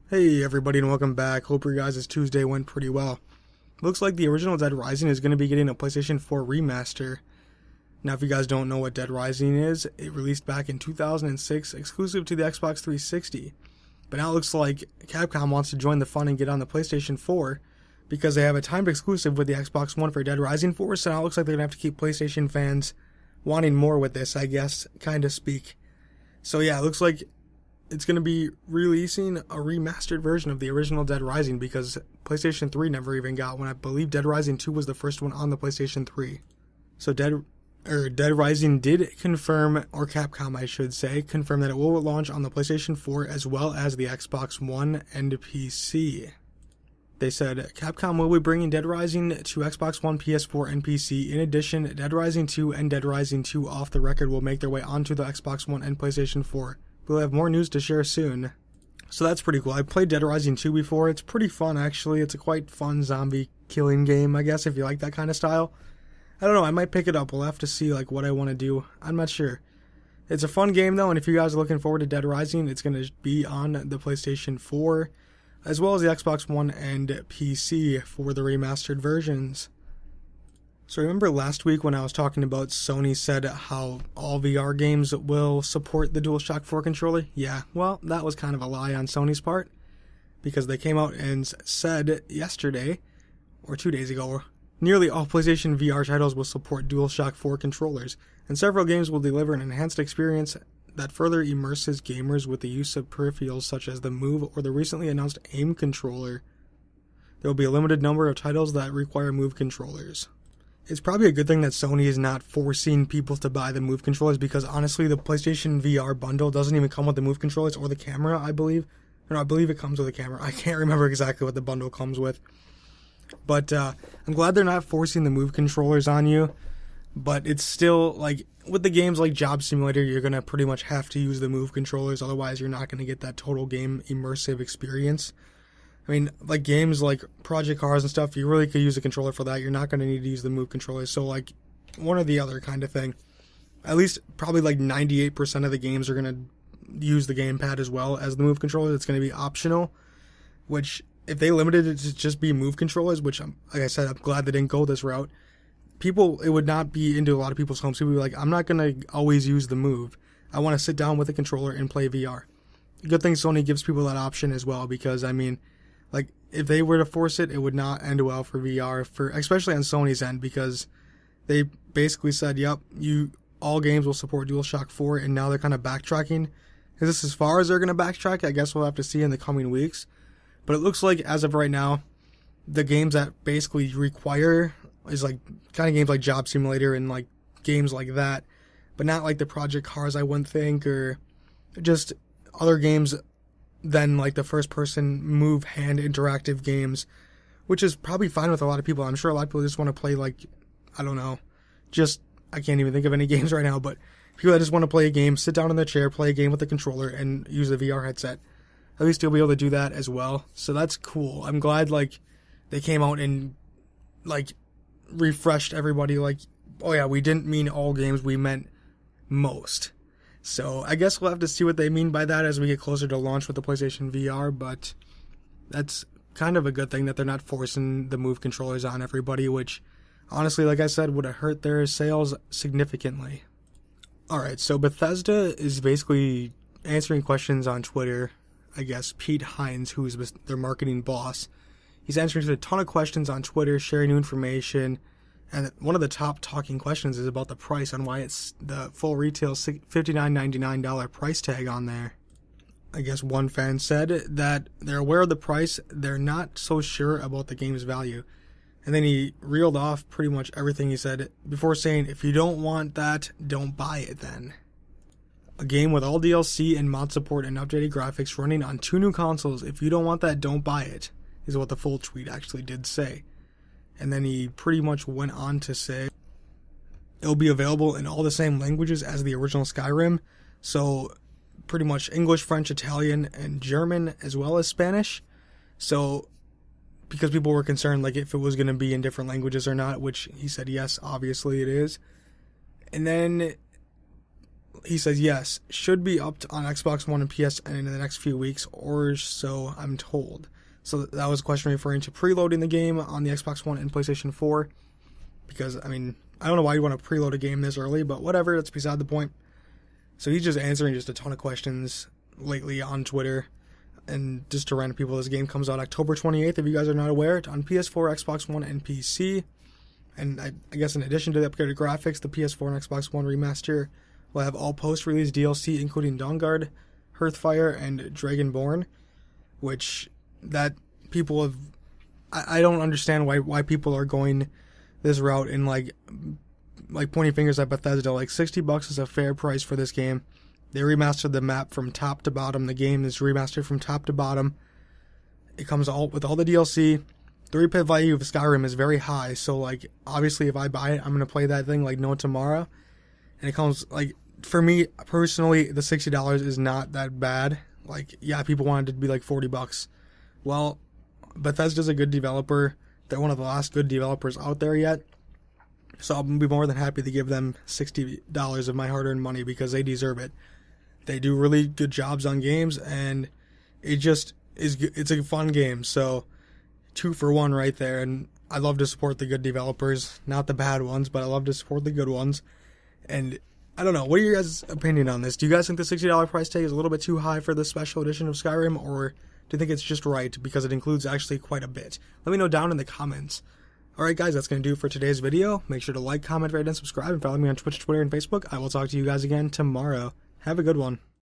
Hey everybody and welcome back. Hope your guys' Tuesday went pretty well. Looks like the original Dead Rising is going to be getting a PlayStation 4 remaster. Now if you guys don't know what Dead Rising is, it released back in 2006 exclusive to the Xbox 360. But now it looks like Capcom wants to join the fun and get on the PlayStation 4 because they have a timed exclusive with the Xbox One for Dead Rising 4, so now it looks like they're going to have to keep PlayStation fans wanting more with this, I guess, kind of speak. So yeah, it looks like it's going to be releasing a remastered version of the original Dead Rising because PlayStation 3 never even got one. I believe Dead Rising 2 was the first one on the PlayStation 3. So Dead Rising did confirm, or Capcom I should say, confirm that it will launch on the PlayStation 4 as well as the Xbox One and PC. They said Capcom will be bringing Dead Rising to Xbox One, PS4, and PC. In addition, Dead Rising 2 and Dead Rising 2 off the record will make their way onto the Xbox One and PlayStation 4. We'll have more news to share soon. So that's pretty cool. I played Dead Rising 2 before. It's pretty fun, actually. It's a quite fun zombie killing game, I guess, if you like that kind of style. I don't know. I might pick it up. We'll have to see what I want to do. I'm not sure. It's a fun game, though, and if you guys are looking forward to Dead Rising, it's going to be on the PlayStation 4, as well as the Xbox One and PC for the remastered versions. So remember last week when I was talking about Sony said how all VR games will support the DualShock 4 controller? Yeah, well, that was kind of a lie on Sony's part, because they came out and said yesterday, or 2 days ago, nearly all PlayStation VR titles will support DualShock 4 controllers, and several games will deliver an enhanced experience that further immerses gamers with the use of peripherals such as the Move or the recently announced AIM controller. There will be a limited number of titles that require Move controllers. It's probably a good thing that Sony is not forcing people to buy the Move controllers because honestly the PlayStation VR bundle doesn't even come with the Move controllers or the camera, I believe. No, I believe it comes with a camera. I can't remember exactly what the bundle comes with. But I'm glad they're not forcing the Move controllers on you. But it's still, with the games like Job Simulator, you're going to pretty much have to use the Move controllers. Otherwise, you're not going to get that total game immersive experience. I mean, games like Project Cars and stuff, you really could use a controller for that. You're not going to need to use the Move controllers. So, one or the other kind of thing. At least, probably 98% of the games are going to use the gamepad as well as the Move controllers. It's going to be optional, which, if they limited it to just be Move controllers, which, like I said, I'm glad they didn't go this route, it would not be into a lot of people's homes. People would be like, I'm not going to always use the Move. I want to sit down with a controller and play VR. Good thing Sony gives people that option as well because, if they were to force it, it would not end well for VR, especially on Sony's end, because they basically said, yep, all games will support DualShock 4, and now they're kind of backtracking. Is this as far as they're going to backtrack? I guess we'll have to see in the coming weeks. But it looks like, as of right now, the games that basically require is kind of games like Job Simulator and games like that, but not the Project Cars, I wouldn't think, or just other games than the first person move hand interactive games, which is probably fine with a lot of people. I'm sure a lot of people just want to play I don't know, I can't even think of any games right now, but people that just want to play a game, sit down in their chair, play a game with the controller and use the VR headset. At least you'll be able to do that as well. So that's cool. I'm glad they came out and refreshed everybody oh yeah, we didn't mean all games, we meant most. So I guess we'll have to see what they mean by that as we get closer to launch with the PlayStation VR, but that's kind of a good thing that they're not forcing the Move controllers on everybody, which honestly, like I said, would have hurt their sales significantly. Alright, so Bethesda is basically answering questions on Twitter. I guess Pete Hines, who's their marketing boss, he's answering a ton of questions on Twitter, sharing new information. And one of the top talking questions is about the price on why it's the full retail $59.99 price tag on there. I guess one fan said that they're aware of the price, they're not so sure about the game's value. And then he reeled off pretty much everything he said before saying, if you don't want that, don't buy it then. A game with all DLC and mod support and updated graphics running on 2 new consoles, if you don't want that, don't buy it, is what the full tweet actually did say. And then he pretty much went on to say it'll be available in all the same languages as the original Skyrim. So pretty much English, French, Italian, and German, as well as Spanish. So because people were concerned if it was going to be in different languages or not, which he said yes, obviously it is. And then he says yes, should be up on Xbox One and PSN in the next few weeks, or so I'm told. So that was a question referring to preloading the game on the Xbox One and PlayStation 4. Because, I mean, I don't know why you want to preload a game this early, but whatever, that's beside the point. So he's just answering just a ton of questions lately on Twitter. And just to random people, this game comes out October 28th, if you guys are not aware, on PS4, Xbox One, and PC. And I guess in addition to the upgraded graphics, the PS4 and Xbox One remaster will have all post-release DLC, including Dawnguard, Hearthfire, and Dragonborn, which that people have... I don't understand why people are going this route and like pointing fingers at Bethesda. Like, $60 is a fair price for this game. They remastered the map from top to bottom. The game is remastered from top to bottom. It comes with all the DLC. The replay value of Skyrim is very high, so like obviously if I buy it, I'm gonna play that thing like no tomorrow. And it comes like, for me personally, the $60 is not that bad. Like, yeah, people wanted it to be like $40. Well, Bethesda's a good developer. They're one of the last good developers out there yet. So I'll be more than happy to give them $60 of my hard-earned money because they deserve it. They do really good jobs on games, and it just is. It's a fun game. So 2 for 1 right there. And I love to support the good developers, not the bad ones, but I love to support the good ones. And I don't know, what are your guys' opinion on this? Do you guys think the $60 price tag is a little bit too high for the special edition of Skyrim, or do you think it's just right because it includes actually quite a bit? Let me know down in the comments. Alright guys, that's going to do it for today's video. Make sure to like, comment, rate, and subscribe, and follow me on Twitch, Twitter, and Facebook. I will talk to you guys again tomorrow. Have a good one.